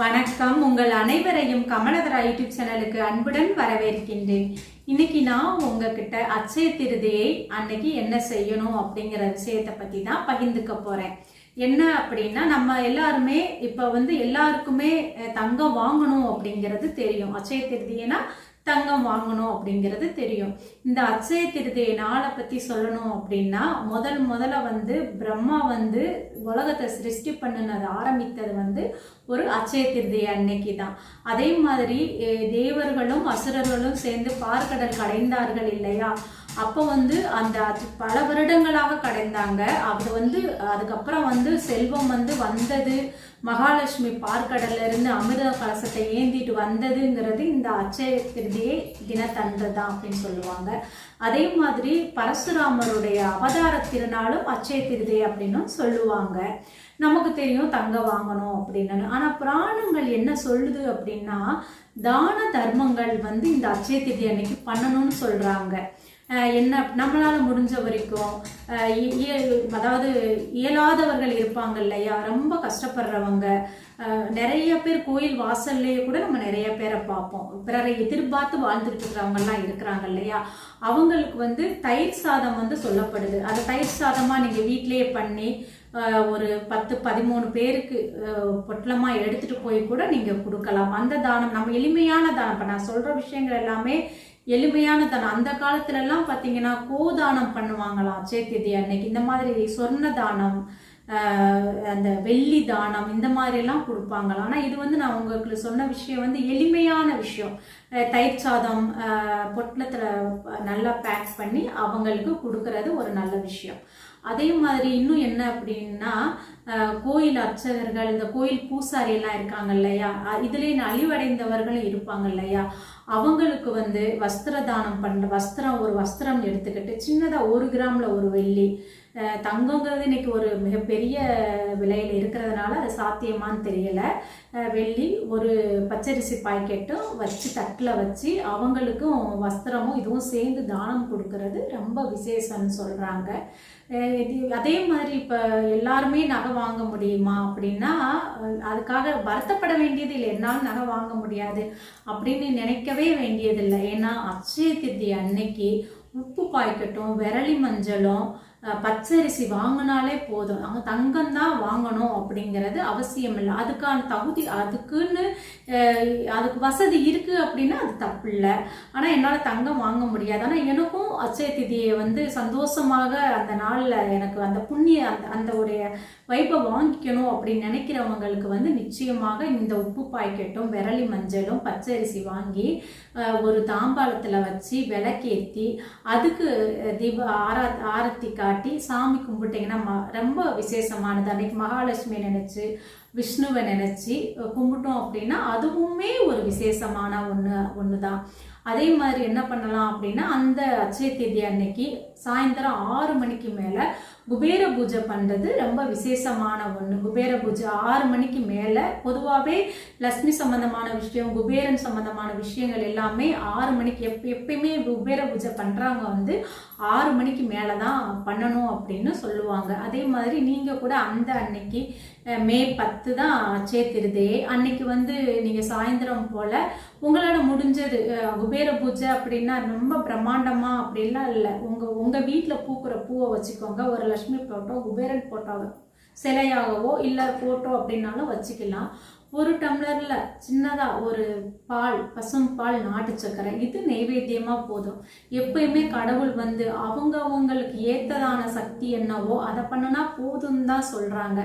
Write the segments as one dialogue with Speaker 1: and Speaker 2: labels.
Speaker 1: வணக்கம். உங்கள் அனைவரையும் கமலதரா யூடியூப் சேனலுக்கு அன்புடன் வரவேற்கின்றேன். இன்னைக்கு நான் உங்ககிட்ட அட்சய திருதியை அன்னைக்கு என்ன செய்யணும் அப்படிங்கிற விஷயத்தை பத்தி தான் பகிர்ந்துக்க போறேன். என்ன அப்படின்னா, நம்ம எல்லாருமே இப்ப எல்லாருக்குமே தங்கம் வாங்கணும் அப்படிங்கிறது தெரியும். அட்சய திருதினா தங்கம் வாங்கணும் அப்படிங்கிறது தெரியும். இந்த அட்சய திருதியை நாளை பத்தி சொல்லணும் அப்படின்னா, முதல்ல பிரம்மா உலகத்தை சிருஷ்டி பண்ணினது ஆரம்பித்தது ஒரு அட்சய திருதியை அன்னைக்கு தான். அதே மாதிரி தேவர்களும் அசுரர்களும் சேர்ந்து பார்க்கடல் கடைந்தார்கள் இல்லையா? அப்போ அந்த பல வருடங்களாக கடைந்தாங்க. அது அதுக்கப்புறம் செல்வம் வந்தது. மகாலட்சுமி பார்க்கடல்ல இருந்து அமிர்த கலசத்தை ஏந்திட்டு வந்ததுங்கிறது இந்த அட்சய திருதியை தினத்தன்று தான் அப்படின்னு சொல்லுவாங்க. அதே மாதிரி பரசுராமருடைய அவதார திருநாளும் அட்சய திருதியை அப்படின்னு சொல்லுவாங்க. நமக்கு தெரியும் தங்கம் வாங்கணும் அப்படின்னு. ஆனா புராணங்கள் என்ன சொல்லுது அப்படின்னா, தான தர்மங்கள் இந்த அட்சய திருதி அன்னைக்கு பண்ணணும்னு சொல்றாங்க. என்ன நம்மளால முடிஞ்ச வரைக்கும் அதாவது இயலாதவர்கள் இருப்பாங்க இல்லையா, ரொம்ப கஷ்டப்படுறவங்க, நிறைய பேர் கோயில் வாசல்லையே கூட நம்ம நிறைய பேரை பார்ப்போம். பிறரை எதிர்பார்த்து வாழ்ந்துட்டு இருக்கிறவங்கலாம் இருக்கிறாங்க இல்லையா, அவங்களுக்கு தயிர் சாதம் சொல்லப்படுது. அது தயிர் சாதமா நீங்க வீட்டிலேயே பண்ணி ஒரு 10-13 பேருக்கு பொட்டலமா எடுத்துட்டு போய் கூட நீங்க கொடுக்கலாம். அந்த தானம் நம்ம எளிமையான தானம். இப்ப நான் சொல்ற விஷயங்கள் எல்லாமே எளிமையான தானம். அந்த காலத்துல எல்லாம் பாத்தீங்கன்னா கோதானம் பண்ணுவாங்களாம் அட்சய திருதி அன்னைக்கு. இந்த மாதிரி சொர்ண தானம், அந்த வெள்ளி தானம், இந்த மாதிரி எல்லாம் கொடுப்பாங்களாம். ஆனா இது நான் உங்களுக்கு சொன்ன விஷயம் எளிமையான விஷயம். தயிர் சாதம் பொட்டலத்துல நல்லா பேக் பண்ணி அவங்களுக்கு கொடுக்கறது ஒரு நல்ல விஷயம். அதே மாதிரி இன்னும் என்ன அப்படின்னா, கோயில் அர்ச்சகர்கள், இந்த கோயில் பூசாரி எல்லாம் இருக்காங்க இல்லையா, இதுல நலிவடைந்தவர்களும் இருப்பாங்க இல்லையா, அவங்களுக்கு வஸ்திர தானம் ஒரு வஸ்திரம் எடுத்துக்கிட்டு சின்னதா 1 கிராம்ல ஒரு வெள்ளி, தங்கங்கிறது இன்னைக்கு ஒரு மிகப்பெரிய விலையில இருக்கிறதுனால அது சாத்தியமான்னு தெரியல, வெள்ளி ஒரு பச்சரிசி பாக்கெட்டும் வச்சு தட்டில் வச்சு அவங்களுக்கும் வஸ்திரமும் இதுவும் சேர்ந்து தானம் கொடுக்கறது ரொம்ப விசேஷம்னு சொல்றாங்க. அதே மாதிரி இப்ப எல்லாருமே நகை வாங்க முடியுமா அப்படின்னா, அதுக்காக வருத்தப்பட வேண்டியது இல்லை. என்னால் நகை வாங்க முடியாது அப்படின்னு நினைக்கவே வேண்டியதில்லை. ஏன்னா அட்சய திருதி அன்னைக்கு உப்பு பாய்க்கட்டும், விரலி மஞ்சளும், பச்சரிசி வாங்கினாலே போதும். அங்கே தங்கம் தான் வாங்கணும் அப்படிங்கிறது அவசியம் இல்லை. அதுக்கான தகுதி, அதுக்குன்னு அதுக்கு வசதி இருக்கு அப்படின்னா அது தப்பு இல்லை. ஆனால் என்னால் தங்கம் வாங்க முடியாது. ஆனால் எனக்கும் அட்சய திதியை சந்தோஷமாக அந்த நாளில் எனக்கு அந்த புண்ணிய அந்த உடைய வைப்பை வாங்கிக்கணும் அப்படின்னு நினைக்கிறவங்களுக்கு நிச்சயமாக இந்த உப்பு பாய்க்கெட்டும், விரலி மஞ்சளும், பச்சரிசி வாங்கி ஒரு தாம்பாளத்தில் வச்சு விளக்கேற்றி அதுக்கு ஆரத்தி காட்டி சாமி கும்பிட்டீங்கன்னா ரொம்ப விசேஷமானது. அன்னைக்கு மகாலட்சுமியை நினைச்சு விஷ்ணுவை நினைச்சு கும்பிட்டோம் அப்படின்னா அதுவுமே ஒரு விசேஷமான ஒன்று தான். அதே மாதிரி என்ன பண்ணலாம் அப்படின்னா, அந்த அட்சய தேதி அன்னைக்கு சாயந்தரம் 6 மணிக்கு மேலே குபேர பூஜை பண்ணுறது ரொம்ப விசேஷமான ஒன்று. குபேர பூஜை 6 மணிக்கு மேலே, பொதுவாகவே லட்சுமி சம்பந்தமான விஷயம், குபேரன் சம்பந்தமான விஷயங்கள் எல்லாமே 6 மணிக்கு எப்பயுமே குபேர பூஜை பண்ணுறவங்க 6 மணிக்கு மேலே தான் பண்ணணும் அப்படின்னு சொல்லுவாங்க. அதே மாதிரி நீங்கள் கூட அந்த அன்னைக்கு மே 10 தான் அட்சய திருதியை அன்னைக்கு நீங்கள் சாயந்தரம் போல் உங்களால முடிஞ்சது குபேர பூஜை அப்படின்னா ரொம்ப பிரம்மாண்டமா அப்படின்லாம் இல்லை. உங்க வீட்டில் பூக்கிற பூவை வச்சுக்கோங்க. ஒரு லட்சுமி போட்டோ, குபேரன் போட்டோ சிலையாகவோ இல்லை போட்டோ அப்படின்னாலும் வச்சுக்கலாம். 1 டம்ளர்ல சின்னதா ஒரு பால், பசும்பால், நாட்டு சர்க்கரை, இது நைவேத்தியமா போதும். எப்பயுமே கடவுள் அவங்களுக்கு ஏத்ததான சக்தி என்னவோ அதை பண்ணுனா போதும் தான் சொல்றாங்க.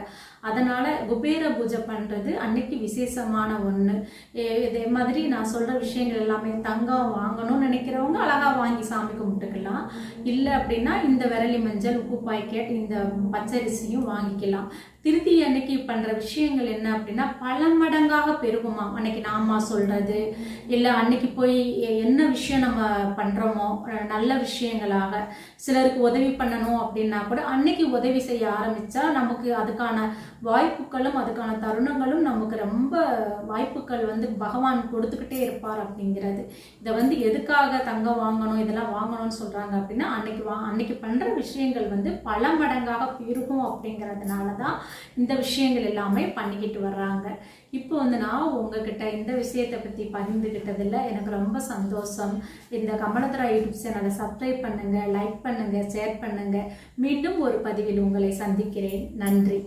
Speaker 1: அதனால குபேர பூஜை பண்றது அன்னைக்கு விசேஷமான ஒண்ணு. இதே மாதிரி நான் சொல்ற விஷயங்கள் எல்லாமே தங்கம் வாங்கணும்னு நினைக்கிறவங்க அழகா வாங்கி சாமி கும்பிட்டுக்கலாம். இல்லை அப்படின்னா இந்த விரலி மஞ்சள், உப்பு பாக்கெட், இந்த பச்சரிசியும் வாங்கிக்கலாம். திருதி அன்னைக்கு பண்ற விஷயங்கள் என்ன அப்படின்னா பல மடங்காக பெருகுமா. அன்னைக்கு நாமா சொல்றது இல்லை, அன்னைக்கு போய் என்ன விஷயம் நம்ம பண்றோமோ நல்ல விஷயங்களாக சிலருக்கு உதவி பண்ணணும் அப்படின்னா கூட அன்னைக்கு உதவி செய்ய ஆரம்பிச்சா நமக்கு அதுக்கான வாய்ப்புகளும் அதுக்கான தருணங்களும் நமக்கு ரொம்ப வாய்ப்புகள் வந்து பகவான் கொடுத்துக்கிட்டே இருப்பார் அப்படிங்கிறது. இதை வந்து எதுக்காக தங்கம் வாங்கணும் இதெல்லாம் வாங்கணும்னு சொல்கிறாங்க அப்படின்னா அன்னைக்கு பண்ணுற விஷயங்கள் வந்து பல மடங்காக பெருகும் அப்படிங்கிறதுனால தான் இந்த விஷயங்கள் எல்லாமே பண்ணிக்கிட்டு வர்றாங்க. இப்போ வந்து நான் உங்ககிட்ட இந்த விஷயத்தை பற்றி பகிர்ந்துக்கிட்டதில் எனக்கு ரொம்ப சந்தோஷம். இந்த கமலத்ரா யூடியூப் சேனலை சப்ஸ்கிரைப் பண்ணுங்கள், லைக் பண்ணுங்கள், ஷேர் பண்ணுங்கள். மீண்டும் ஒரு பதிவில் உங்களை சந்திக்கிறேன். நன்றி.